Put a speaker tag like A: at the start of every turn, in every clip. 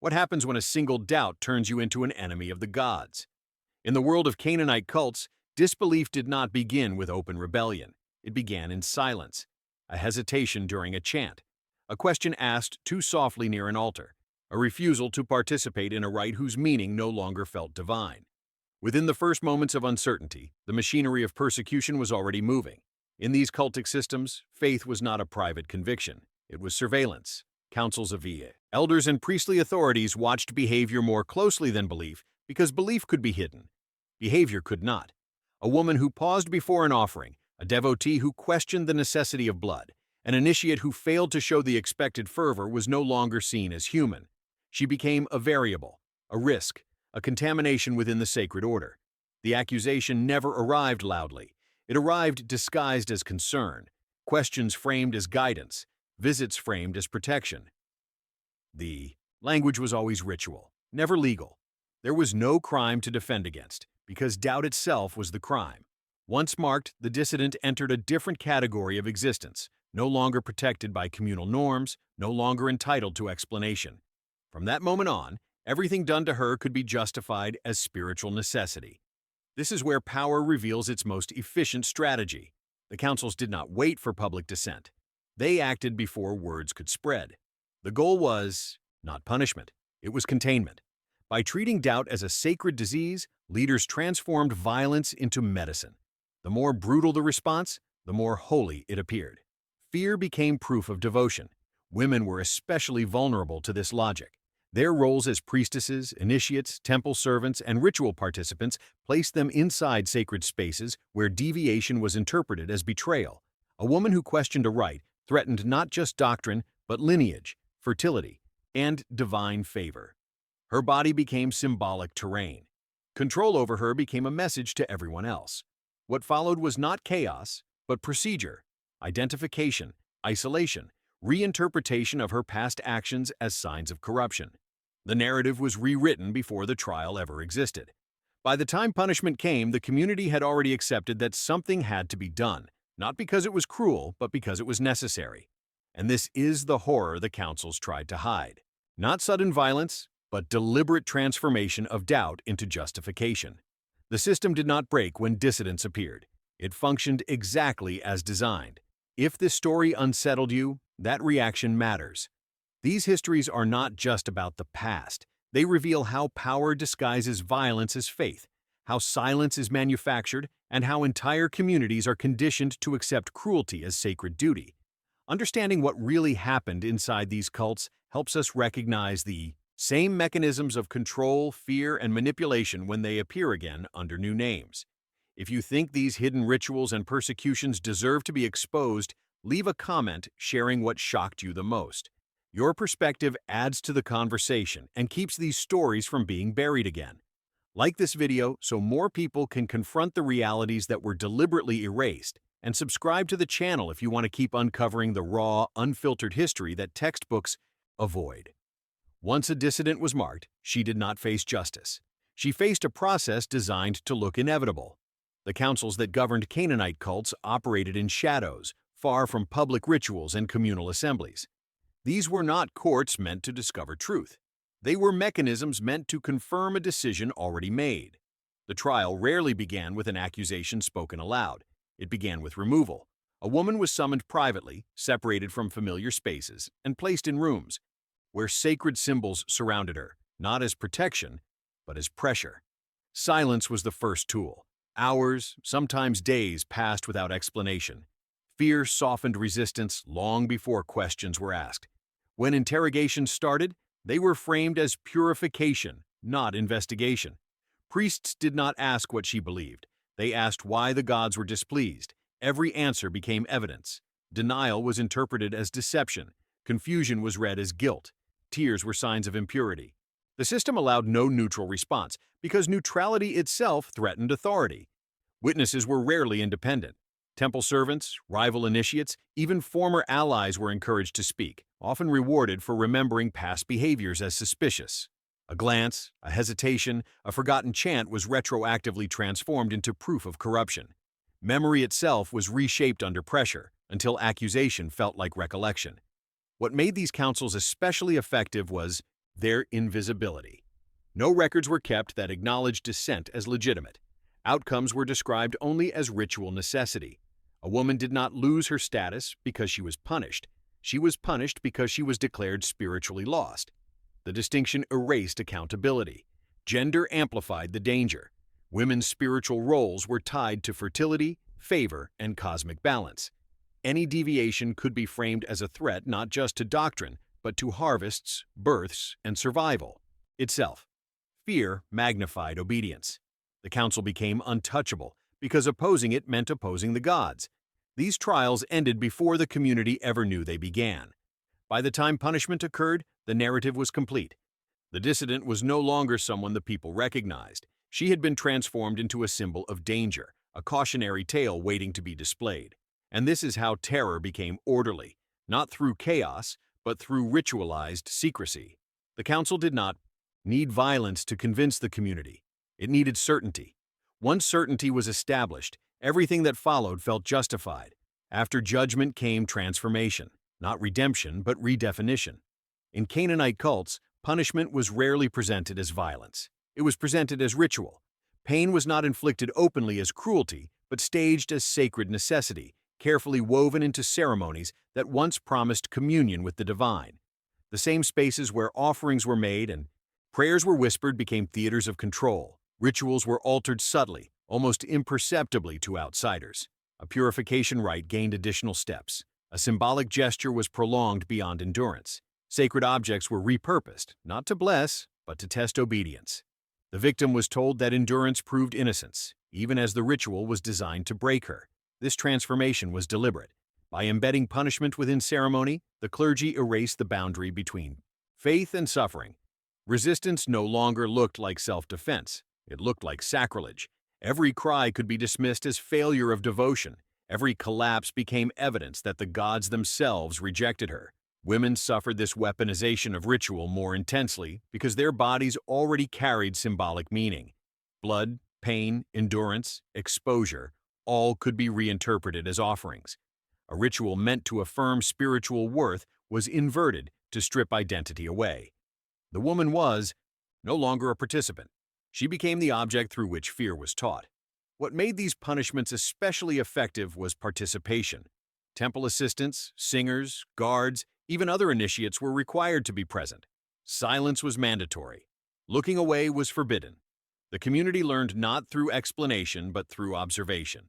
A: What happens when a single doubt turns you into an enemy of the gods? In the world of Canaanite cults, disbelief did not begin with open rebellion. It began in silence, a hesitation during a chant, a question asked too softly near an altar, a refusal to participate in a rite whose meaning no longer felt divine. Within the first moments of uncertainty, the machinery of persecution was already moving. In these cultic systems, faith was not a private conviction. It was surveillance. Councils of elders and priestly authorities watched behavior more closely than belief because belief could be hidden. Behavior could not. A woman who paused before an offering, a devotee who questioned the necessity of blood, an initiate who failed to show the expected fervor was no longer seen as human. She became a variable, a risk, a contamination within the sacred order. The accusation never arrived loudly. It arrived disguised as concern, questions framed as guidance, visits framed as protection. The language was always ritual, never legal. There was no crime to defend against, because doubt itself was the crime. Once marked, the dissident entered a different category of existence, no longer protected by communal norms, no longer entitled to explanation. From that moment on, everything done to her could be justified as spiritual necessity. This is where power reveals its most efficient strategy. The councils did not wait for public dissent. They acted before words could spread. The goal was not punishment, it was containment. By treating doubt as a sacred disease, leaders transformed violence into medicine. The more brutal the response, the more holy it appeared. Fear became proof of devotion. Women were especially vulnerable to this logic. Their roles as priestesses, initiates, temple servants, and ritual participants placed them inside sacred spaces where deviation was interpreted as betrayal. A woman who questioned a rite threatened not just doctrine, but lineage, fertility, and divine favor. Her body became symbolic terrain. Control over her became a message to everyone else. What followed was not chaos, but procedure, identification, isolation, reinterpretation of her past actions as signs of corruption. The narrative was rewritten before the trial ever existed. By the time punishment came, the community had already accepted that something had to be done, not because it was cruel, but because it was necessary. And this is the horror the councils tried to hide. Not sudden violence, but deliberate transformation of doubt into justification. The system did not break when dissidents appeared. It functioned exactly as designed. If this story unsettled you, that reaction matters. These histories are not just about the past. They reveal how power disguises violence as faith, how silence is manufactured, and how entire communities are conditioned to accept cruelty as sacred duty. Understanding what really happened inside these cults helps us recognize the same mechanisms of control, fear, and manipulation when they appear again under new names. If you think these hidden rituals and persecutions deserve to be exposed, leave a comment sharing what shocked you the most. Your perspective adds to the conversation and keeps these stories from being buried again. Like this video so more people can confront the realities that were deliberately erased, and subscribe to the channel if you want to keep uncovering the raw, unfiltered history that textbooks avoid. Once a dissident was marked, she did not face justice. She faced a process designed to look inevitable. The councils that governed Canaanite cults operated in shadows, far from public rituals and communal assemblies. These were not courts meant to discover truth. They were mechanisms meant to confirm a decision already made. The trial rarely began with an accusation spoken aloud. It began with removal. A woman was summoned privately, separated from familiar spaces, and placed in rooms where sacred symbols surrounded her, not as protection, but as pressure. Silence was the first tool. Hours, sometimes days, passed without explanation. Fear softened resistance long before questions were asked. When interrogations started, they were framed as purification, not investigation. Priests did not ask what she believed. They asked why the gods were displeased. Every answer became evidence. Denial was interpreted as deception. Confusion was read as guilt. Tears were signs of impurity. The system allowed no neutral response because neutrality itself threatened authority. Witnesses were rarely independent. Temple servants, rival initiates, even former allies were encouraged to speak, often rewarded for remembering past behaviors as suspicious. A glance, a hesitation, a forgotten chant was retroactively transformed into proof of corruption. Memory itself was reshaped under pressure until accusation felt like recollection. What made these councils especially effective was their invisibility. No records were kept that acknowledged dissent as legitimate. Outcomes were described only as ritual necessity. A woman did not lose her status because she was punished. She was punished because she was declared spiritually lost. The distinction erased accountability. Gender amplified the danger. Women's spiritual roles were tied to fertility, favor, and cosmic balance. Any deviation could be framed as a threat not just to doctrine, but to harvests, births, and survival itself. Fear magnified obedience. The council became untouchable because opposing it meant opposing the gods. These trials ended before the community ever knew they began. By the time punishment occurred, the narrative was complete. The dissident was no longer someone the people recognized. She had been transformed into a symbol of danger, a cautionary tale waiting to be displayed. And this is how terror became orderly, not through chaos, but through ritualized secrecy. The council did not need violence to convince the community. It needed certainty. Once certainty was established, everything that followed felt justified. After judgment came transformation, not redemption, but redefinition. In Canaanite cults, punishment was rarely presented as violence. It was presented as ritual. Pain was not inflicted openly as cruelty, but staged as sacred necessity, carefully woven into ceremonies that once promised communion with the divine. The same spaces where offerings were made and prayers were whispered became theaters of control. Rituals were altered subtly, almost imperceptibly to outsiders. A purification rite gained additional steps. A symbolic gesture was prolonged beyond endurance. Sacred objects were repurposed, not to bless, but to test obedience. The victim was told that endurance proved innocence, even as the ritual was designed to break her. This transformation was deliberate. By embedding punishment within ceremony, the clergy erased the boundary between faith and suffering. Resistance no longer looked like self-defense. It looked like sacrilege. Every cry could be dismissed as failure of devotion. Every collapse became evidence that the gods themselves rejected her. Women suffered this weaponization of ritual more intensely because their bodies already carried symbolic meaning. Blood, pain, endurance, exposure, all could be reinterpreted as offerings. A ritual meant to affirm spiritual worth was inverted to strip identity away. The woman was no longer a participant. She became the object through which fear was taught. What made these punishments especially effective was participation. Temple assistants, singers, guards, even other initiates were required to be present. Silence was mandatory. Looking away was forbidden. The community learned not through explanation but through observation.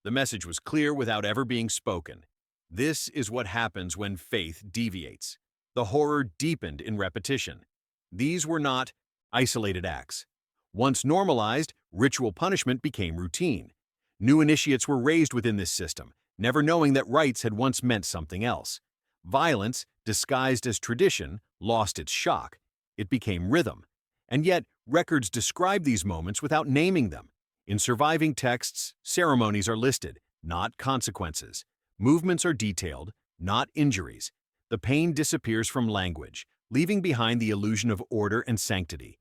A: The message was clear without ever being spoken. This is what happens when faith deviates. The horror deepened in repetition. These were not isolated acts. Once normalized, ritual punishment became routine. New initiates were raised within this system, never knowing that rites had once meant something else. Violence, disguised as tradition, lost its shock. It became rhythm. And yet, records describe these moments without naming them. In surviving texts, ceremonies are listed, not consequences. Movements are detailed, not injuries. The pain disappears from language, leaving behind the illusion of order and sanctity.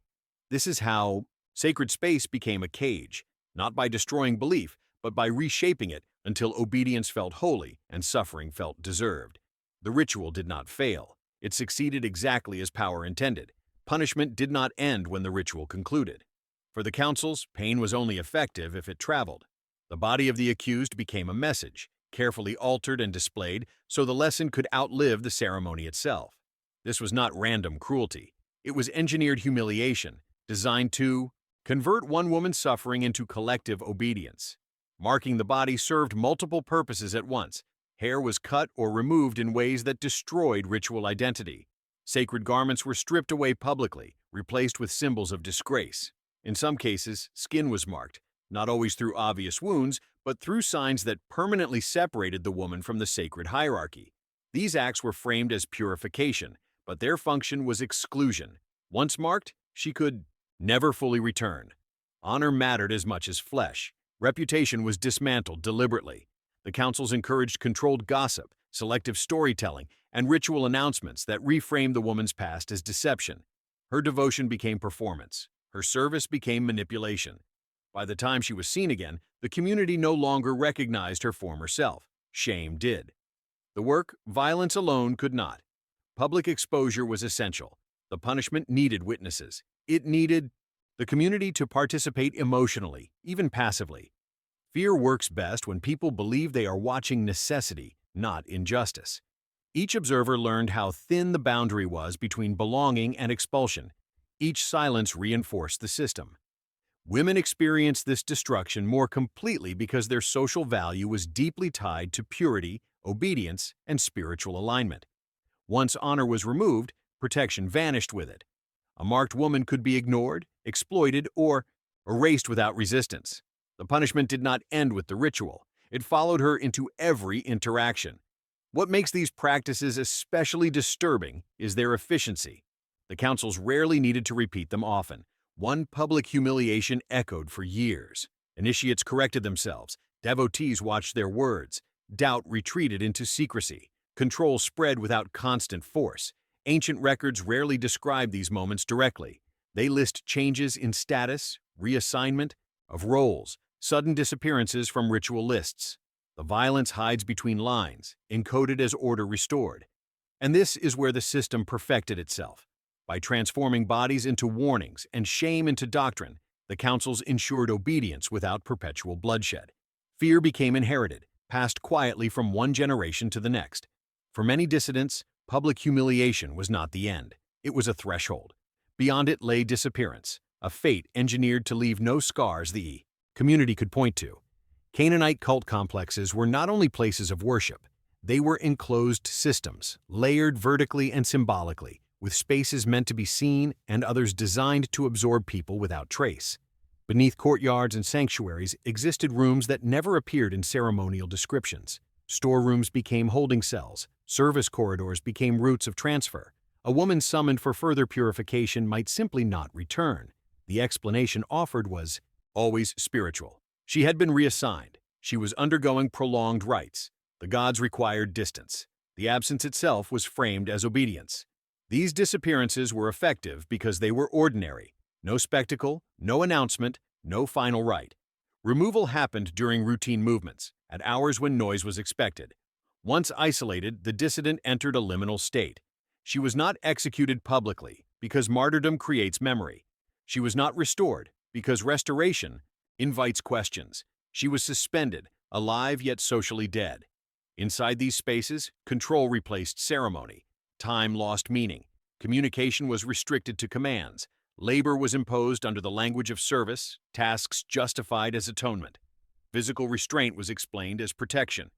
A: This is how sacred space became a cage, not by destroying belief, but by reshaping it until obedience felt holy and suffering felt deserved. The ritual did not fail. It succeeded exactly as power intended. Punishment did not end when the ritual concluded. For the councils, pain was only effective if it traveled. The body of the accused became a message, carefully altered and displayed so the lesson could outlive the ceremony itself. This was not random cruelty. It was engineered humiliation, designed to convert one woman's suffering into collective obedience. Marking the body served multiple purposes at once. Hair was cut or removed in ways that destroyed ritual identity. Sacred garments were stripped away publicly, replaced with symbols of disgrace. In some cases, skin was marked, not always through obvious wounds, but through signs that permanently separated the woman from the sacred hierarchy. These acts were framed as purification, but their function was exclusion. Once marked, she could never fully return. Honor mattered as much as flesh. Reputation was dismantled deliberately. The councils encouraged controlled gossip, selective storytelling, and ritual announcements that reframed the woman's past as deception. Her devotion became performance. Her service became manipulation. By the time she was seen again, the community no longer recognized her former self. Shame did. The work, violence alone could not. Public exposure was essential. The punishment needed witnesses. It needed the community to participate emotionally, even passively. Fear works best when people believe they are watching necessity, not injustice. Each observer learned how thin the boundary was between belonging and expulsion. Each silence reinforced the system. Women experienced this destruction more completely because their social value was deeply tied to purity, obedience, and spiritual alignment. Once honor was removed, protection vanished with it. A marked woman could be ignored, exploited, or erased without resistance. The punishment did not end with the ritual. It followed her into every interaction. What makes these practices especially disturbing is their efficiency. The councils rarely needed to repeat them often. One public humiliation echoed for years. Initiates corrected themselves. Devotees watched their words. Doubt retreated into secrecy. Control spread without constant force. Ancient records rarely describe these moments directly. They list changes in status, reassignment of roles, sudden disappearances from ritual lists. The violence hides between lines, encoded as order restored. And this is where the system perfected itself. By transforming bodies into warnings and shame into doctrine, the councils ensured obedience without perpetual bloodshed. Fear became inherited, passed quietly from one generation to the next. For many dissidents, public humiliation was not the end. It was a threshold. Beyond it lay disappearance, a fate engineered to leave no scars the community could point to. Canaanite cult complexes were not only places of worship, they were enclosed systems, layered vertically and symbolically, with spaces meant to be seen and others designed to absorb people without trace. Beneath courtyards and sanctuaries existed rooms that never appeared in ceremonial descriptions. Storerooms became holding cells, service corridors became routes of transfer. A woman summoned for further purification might simply not return. The explanation offered was always spiritual. She had been reassigned. She was undergoing prolonged rites. The gods required distance. The absence itself was framed as obedience. These disappearances were effective because they were ordinary. No spectacle, no announcement, no final rite. Removal happened during routine movements, at hours when noise was expected. Once isolated, the dissident entered a liminal state. She was not executed publicly, because martyrdom creates memory. She was not restored, because restoration invites questions. She was suspended, alive yet socially dead. Inside these spaces, control replaced ceremony. Time lost meaning. Communication was restricted to commands. Labor was imposed under the language of service, tasks justified as atonement. Physical restraint was explained as protection.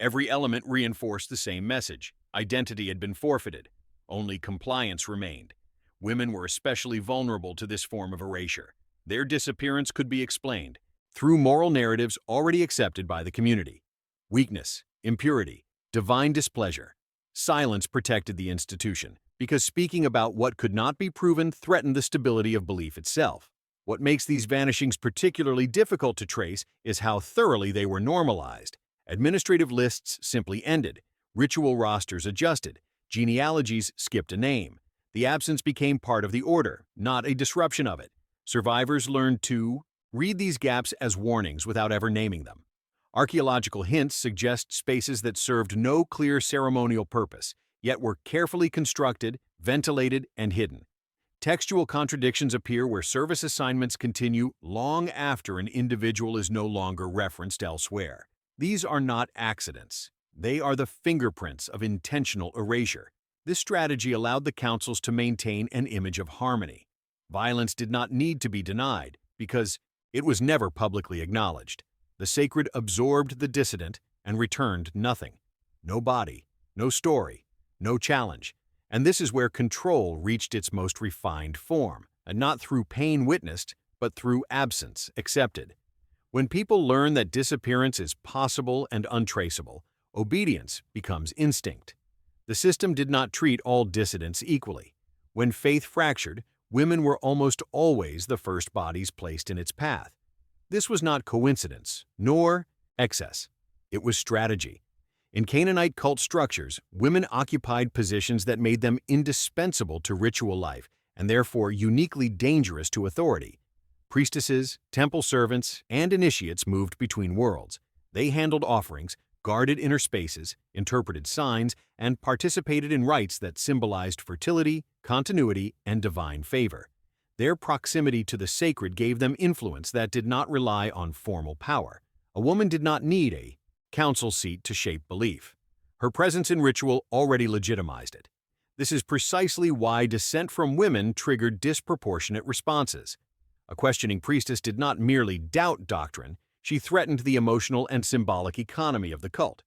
A: Every element reinforced the same message. Identity had been forfeited. Only compliance remained. Women were especially vulnerable to this form of erasure. Their disappearance could be explained through moral narratives already accepted by the community. Weakness, impurity, divine displeasure. Silence protected the institution, because speaking about what could not be proven threatened the stability of belief itself. What makes these vanishings particularly difficult to trace is how thoroughly they were normalized. Administrative lists simply ended. Ritual rosters adjusted. Genealogies skipped a name. The absence became part of the order, not a disruption of it. Survivors learned to read these gaps as warnings without ever naming them. Archaeological hints suggest spaces that served no clear ceremonial purpose, yet were carefully constructed, ventilated, and hidden. Textual contradictions appear where service assignments continue long after an individual is no longer referenced elsewhere. These are not accidents. They are the fingerprints of intentional erasure. This strategy allowed the councils to maintain an image of harmony. Violence did not need to be denied because it was never publicly acknowledged. The sacred absorbed the dissident and returned nothing. No body, no story, no challenge. And this is where control reached its most refined form, and not through pain witnessed, but through absence accepted. When people learn that disappearance is possible and untraceable, obedience becomes instinct. The system did not treat all dissidents equally. When faith fractured, women were almost always the first bodies placed in its path. This was not coincidence, nor excess. It was strategy. In Canaanite cult structures, women occupied positions that made them indispensable to ritual life and therefore uniquely dangerous to authority. Priestesses, temple servants, and initiates moved between worlds. They handled offerings, guarded inner spaces, interpreted signs, and participated in rites that symbolized fertility, continuity, and divine favor. Their proximity to the sacred gave them influence that did not rely on formal power. A woman did not need a council seat to shape belief. Her presence in ritual already legitimized it. This is precisely why dissent from women triggered disproportionate responses. A questioning priestess did not merely doubt doctrine, she threatened the emotional and symbolic economy of the cult.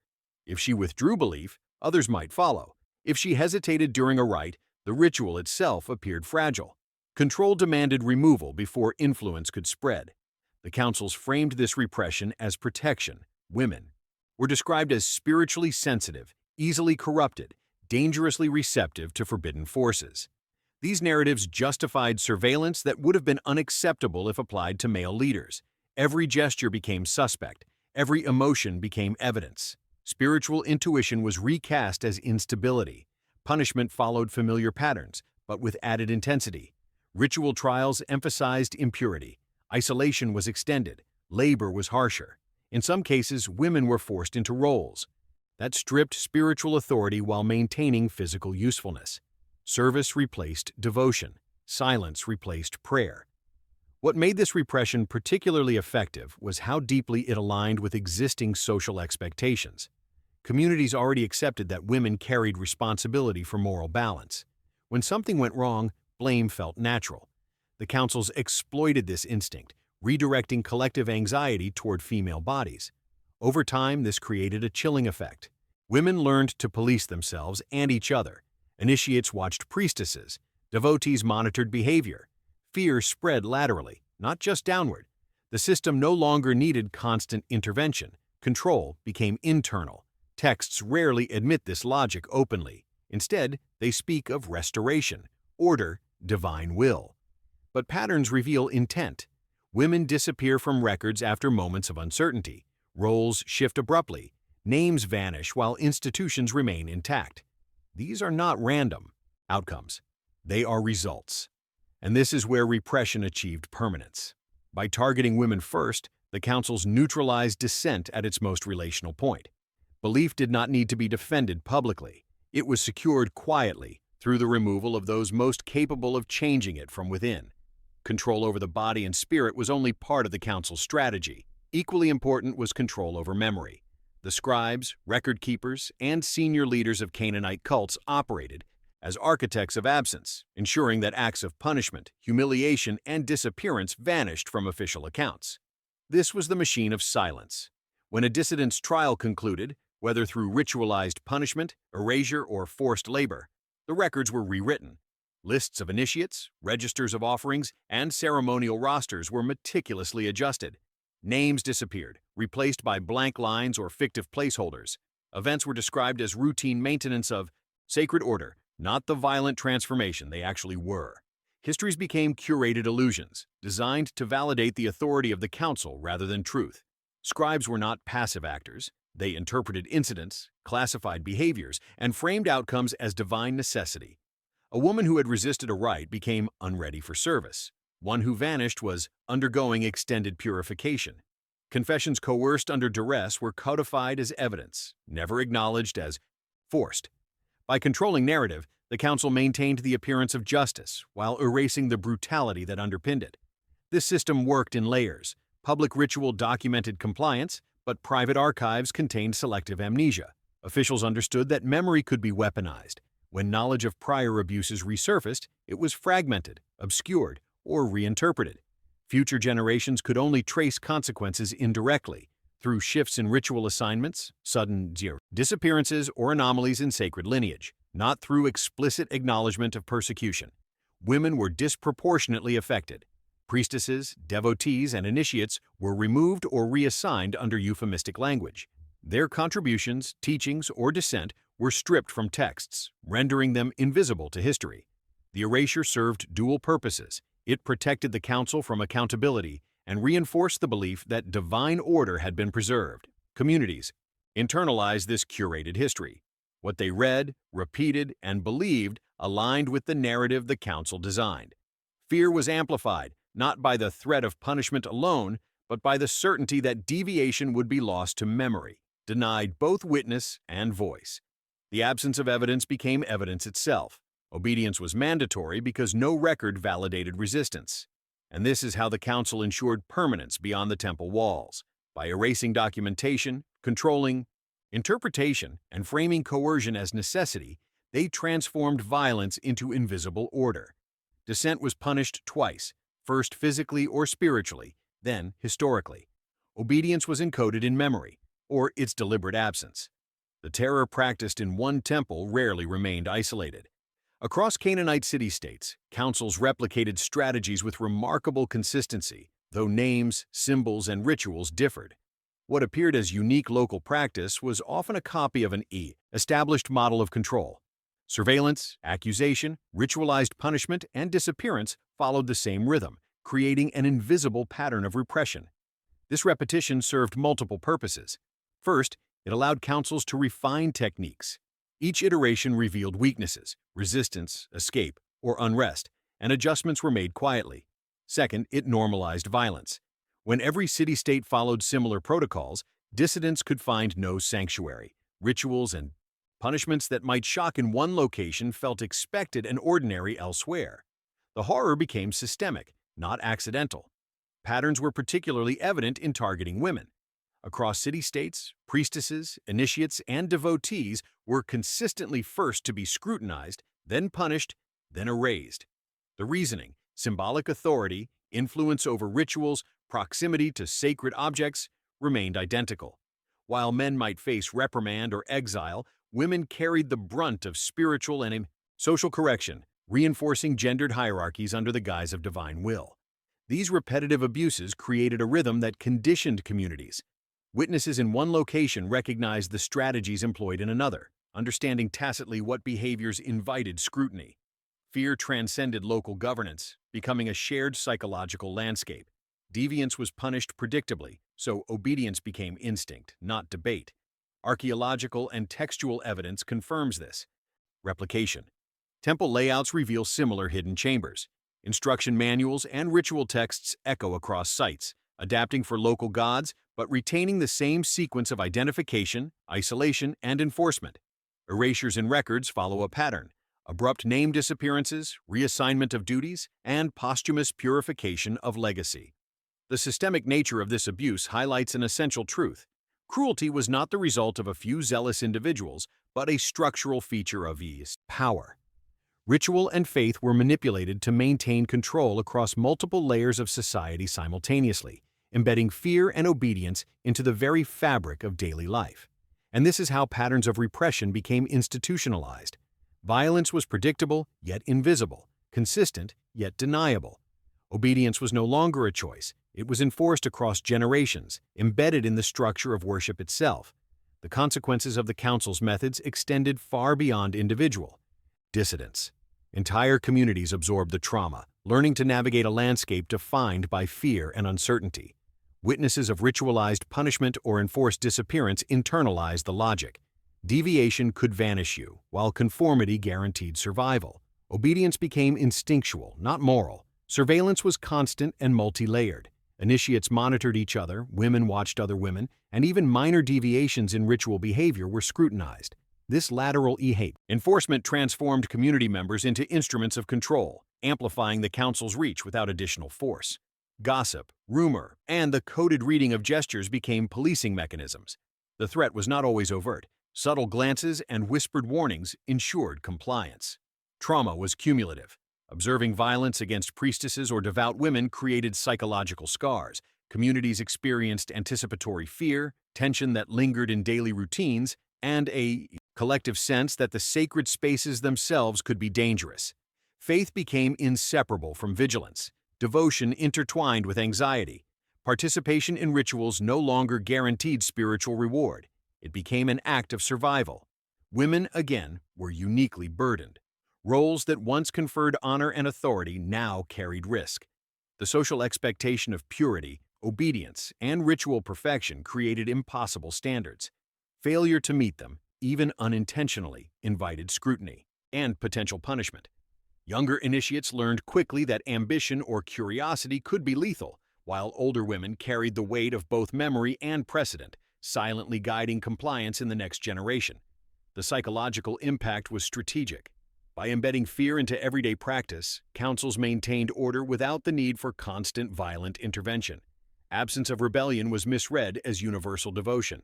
A: If she withdrew belief, others might follow. If she hesitated during a rite, the ritual itself appeared fragile. Control demanded removal before influence could spread. The councils framed this repression as protection. Women were described as spiritually sensitive, easily corrupted, dangerously receptive to forbidden forces. These narratives justified surveillance that would have been unacceptable if applied to male leaders. Every gesture became suspect. Every emotion became evidence. Spiritual intuition was recast as instability. Punishment followed familiar patterns, but with added intensity. Ritual trials emphasized impurity. Isolation was extended. Labor was harsher. In some cases, women were forced into roles that stripped spiritual authority while maintaining physical usefulness. Service replaced devotion. Silence replaced prayer. What made this repression particularly effective was how deeply it aligned with existing social expectations. Communities already accepted that women carried responsibility for moral balance. When something went wrong, blame felt natural. The councils exploited this instinct, redirecting collective anxiety toward female bodies. Over time, this created a chilling effect. Women learned to police themselves and each other. Initiates watched priestesses. Devotees monitored behavior. Fear spread laterally, not just downward. The system no longer needed constant intervention. Control became internal. Texts rarely admit this logic openly. Instead, they speak of restoration, order, divine will. But patterns reveal intent. Women disappear from records after moments of uncertainty. Roles shift abruptly. Names vanish while institutions remain intact. These are not random outcomes. They are results. And this is where repression achieved permanence. By targeting women first, the councils neutralized dissent at its most relational point. Belief did not need to be defended publicly. It was secured quietly through the removal of those most capable of changing it from within. Control over the body and spirit was only part of the council's strategy. Equally important was control over memory. The scribes, record keepers, and senior leaders of Canaanite cults operated as architects of absence, ensuring that acts of punishment, humiliation, and disappearance vanished from official accounts. This was the machine of silence. When a dissident's trial concluded, whether through ritualized punishment, erasure, or forced labor, the records were rewritten. Lists of initiates, registers of offerings, and ceremonial rosters were meticulously adjusted. Names disappeared, replaced by blank lines or fictive placeholders. Events were described as routine maintenance of sacred order, not the violent transformation they actually were. Histories became curated illusions, designed to validate the authority of the council rather than truth. Scribes were not passive actors. They interpreted incidents, classified behaviors, and framed outcomes as divine necessity. A woman who had resisted a rite became unready for service. One who vanished was undergoing extended purification. Confessions coerced under duress were codified as evidence, never acknowledged as forced. By controlling narrative, the council maintained the appearance of justice while erasing the brutality that underpinned it. This system worked in layers. Public ritual documented compliance, but private archives contained selective amnesia. Officials understood that memory could be weaponized. When knowledge of prior abuses resurfaced, it was fragmented, obscured, or reinterpreted. Future generations could only trace consequences indirectly, through shifts in ritual assignments, sudden disappearances, or anomalies in sacred lineage, not through explicit acknowledgement of persecution. Women were disproportionately affected. Priestesses, devotees, and initiates were removed or reassigned under euphemistic language. Their contributions, teachings, or dissent were stripped from texts, rendering them invisible to history. The erasure served dual purposes. It protected the council from accountability and reinforced the belief that divine order had been preserved. Communities internalized this curated history. What they read, repeated, and believed aligned with the narrative the council designed. Fear was amplified, not by the threat of punishment alone, but by the certainty that deviation would be lost to memory. denied both witness and voice. The absence of evidence became evidence itself. Obedience was mandatory because no record validated resistance. And this is how the council ensured permanence beyond the temple walls, by erasing documentation, controlling interpretation, and framing coercion as necessity. They transformed violence into invisible order. Dissent was punished twice, first physically or spiritually, then historically. Obedience was encoded in memory, or its deliberate absence. The terror practiced in one temple rarely remained isolated. Across Canaanite city-states, councils replicated strategies with remarkable consistency, though names, symbols, and rituals differed. What appeared as unique local practice was often a copy of an established model of control. Surveillance, accusation, ritualized punishment, and disappearance followed the same rhythm, creating an invisible pattern of repression. This repetition served multiple purposes. First, it allowed councils to refine techniques. Each iteration revealed weaknesses, resistance, escape, or unrest, and adjustments were made quietly. Second, it normalized violence. When every city-state followed similar protocols, dissidents could find no sanctuary. Rituals and punishments that might shock in one location felt expected and ordinary elsewhere. The horror became systemic, not accidental. Patterns were particularly evident in targeting women. Across city-states, priestesses, initiates, and devotees were consistently first to be scrutinized, then punished, then erased. The reasoning, symbolic authority, influence over rituals, proximity to sacred objects, remained identical. While men might face reprimand or exile, women carried the brunt of spiritual and social correction, reinforcing gendered hierarchies under the guise of divine will. These repetitive abuses created a rhythm that conditioned communities. Witnesses in one location recognized the strategies employed in another, understanding tacitly what behaviors invited scrutiny. Fear transcended local governance, becoming a shared psychological landscape. Deviance was punished predictably, so obedience became instinct, not debate. Archaeological and textual evidence confirms this. Replication. Temple layouts reveal similar hidden chambers. Instruction manuals and ritual texts echo across sites, adapting for local gods but retaining the same sequence of identification, isolation, and enforcement. Erasures in records follow a pattern: abrupt name disappearances, reassignment of duties, and posthumous purification of legacy. The systemic nature of this abuse highlights an essential truth. Cruelty was not the result of a few zealous individuals, but a structural feature of power. Ritual and faith were manipulated to maintain control across multiple layers of society simultaneously, embedding fear and obedience into the very fabric of daily life. And this is how patterns of repression became institutionalized. Violence was predictable, yet invisible, consistent, yet deniable. Obedience was no longer a choice. It was enforced across generations, embedded in the structure of worship itself. The consequences of the council's methods extended far beyond individual. Dissidents. Entire communities absorbed the trauma, learning to navigate a landscape defined by fear and uncertainty. Witnesses of ritualized punishment or enforced disappearance internalized the logic. Deviation could vanish you, while conformity guaranteed survival. Obedience became instinctual, not moral. Surveillance was constant and multi-layered. Initiates monitored each other, women watched other women, and even minor deviations in ritual behavior were scrutinized. This lateral enforcement transformed community members into instruments of control, amplifying the council's reach without additional force. Gossip, rumor, and the coded reading of gestures became policing mechanisms. The threat was not always overt. Subtle glances and whispered warnings ensured compliance. Trauma was cumulative. Observing violence against priestesses or devout women created psychological scars. Communities experienced anticipatory fear, tension that lingered in daily routines, and a collective sense that the sacred spaces themselves could be dangerous. Faith became inseparable from vigilance. Devotion intertwined with anxiety. Participation in rituals no longer guaranteed spiritual reward. It became an act of survival. Women, again, were uniquely burdened. Roles that once conferred honor and authority now carried risk. The social expectation of purity, obedience, and ritual perfection created impossible standards. Failure to meet them, even unintentionally, invited scrutiny and potential punishment. Younger initiates learned quickly that ambition or curiosity could be lethal, while older women carried the weight of both memory and precedent, silently guiding compliance in the next generation. The psychological impact was strategic. By embedding fear into everyday practice, councils maintained order without the need for constant violent intervention. Absence of rebellion was misread as universal devotion.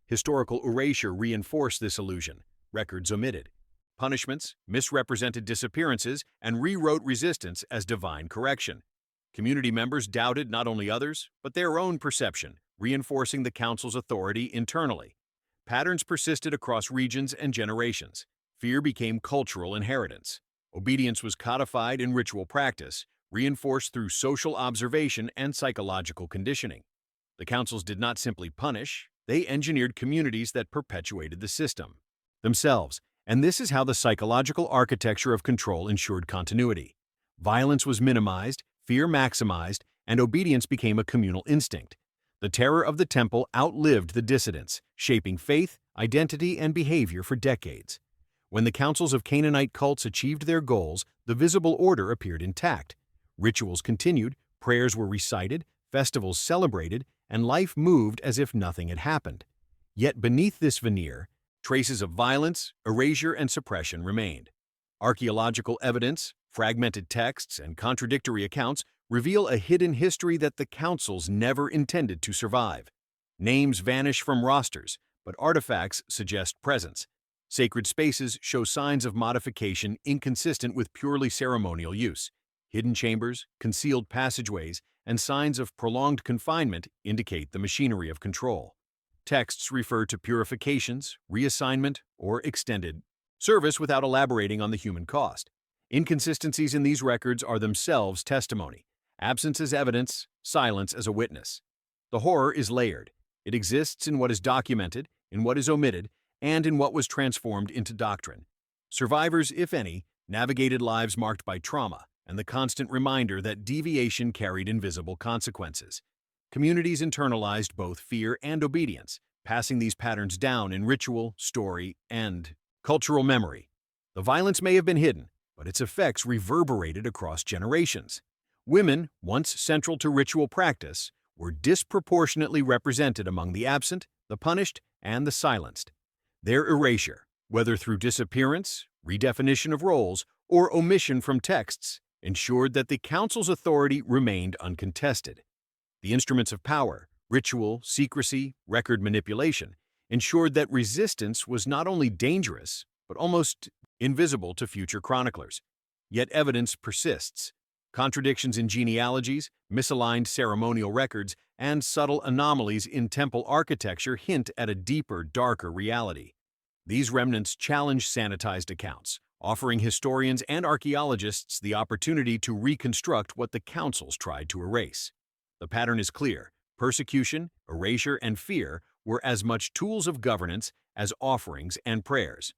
A: Historical erasure reinforced this illusion. Records omitted. Punishments misrepresented disappearances and rewrote resistance as divine correction. Community members doubted not only others, but their own perception, reinforcing the council's authority internally. Patterns persisted across regions and generations. Fear became cultural inheritance. Obedience was codified in ritual practice, reinforced through social observation and psychological conditioning. The councils did not simply punish, they engineered communities that perpetuated the system themselves, and this is how the psychological architecture of control ensured continuity. Violence was minimized, fear maximized, and obedience became a communal instinct. The terror of the temple outlived the dissidents, shaping faith, identity, and behavior for decades. When the councils of Canaanite cults achieved their goals, the visible order appeared intact. Rituals continued, prayers were recited, festivals celebrated, and life moved as if nothing had happened. Yet beneath this veneer, traces of violence, erasure, and suppression remained. Archaeological evidence, fragmented texts, and contradictory accounts reveal a hidden history that the councils never intended to survive. Names vanish from rosters, but artifacts suggest presence. Sacred spaces show signs of modification inconsistent with purely ceremonial use. Hidden chambers, concealed passageways, and signs of prolonged confinement indicate the machinery of control. Texts refer to purifications, reassignment, or extended service without elaborating on the human cost. Inconsistencies in these records are themselves testimony. Absence as evidence, silence as a witness. The horror is layered. It exists in what is documented, in what is omitted, and in what was transformed into doctrine. Survivors, if any, navigated lives marked by trauma and the constant reminder that deviation carried invisible consequences. Communities internalized both fear and obedience, passing these patterns down in ritual, story, and cultural memory. The violence may have been hidden, but its effects reverberated across generations. Women, once central to ritual practice, were disproportionately represented among the absent, the punished, and the silenced. Their erasure, whether through disappearance, redefinition of roles, or omission from texts, ensured that the council's authority remained uncontested. The instruments of power, ritual, secrecy, record manipulation, ensured that resistance was not only dangerous, but almost invisible to future chroniclers. Yet evidence persists. Contradictions in genealogies, misaligned ceremonial records, and subtle anomalies in temple architecture hint at a deeper, darker reality. These remnants challenge sanitized accounts, offering historians and archaeologists the opportunity to reconstruct what the councils tried to erase. The pattern is clear. Persecution, erasure, and fear were as much tools of governance as offerings and prayers.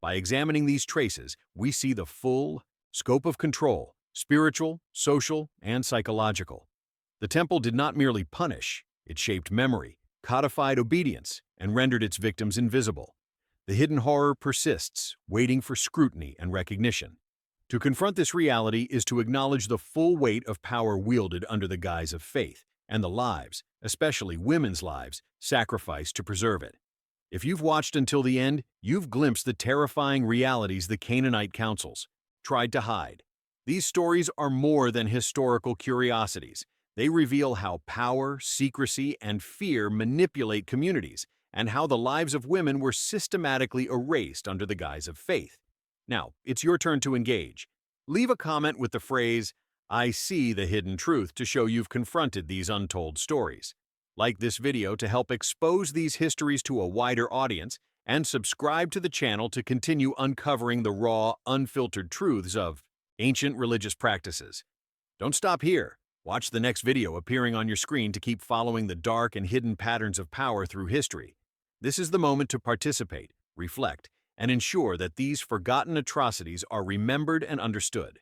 A: By examining these traces, we see the full scope of control, spiritual, social, and psychological. The temple did not merely punish, it shaped memory, codified obedience, and rendered its victims invisible. The hidden horror persists, waiting for scrutiny and recognition. To confront this reality is to acknowledge the full weight of power wielded under the guise of faith, and the lives, especially women's lives, sacrificed to preserve it. If you've watched until the end, you've glimpsed the terrifying realities the Canaanite councils tried to hide. These stories are more than historical curiosities. They reveal how power, secrecy, and fear manipulate communities, and how the lives of women were systematically erased under the guise of faith. Now, it's your turn to engage. Leave a comment with the phrase, "I see the hidden truth," to show you've confronted these untold stories. Like this video to help expose these histories to a wider audience, and subscribe to the channel to continue uncovering the raw, unfiltered truths of ancient religious practices. Don't stop here. Watch the next video appearing on your screen to keep following the dark and hidden patterns of power through history. This is the moment to participate, reflect, and ensure that these forgotten atrocities are remembered and understood.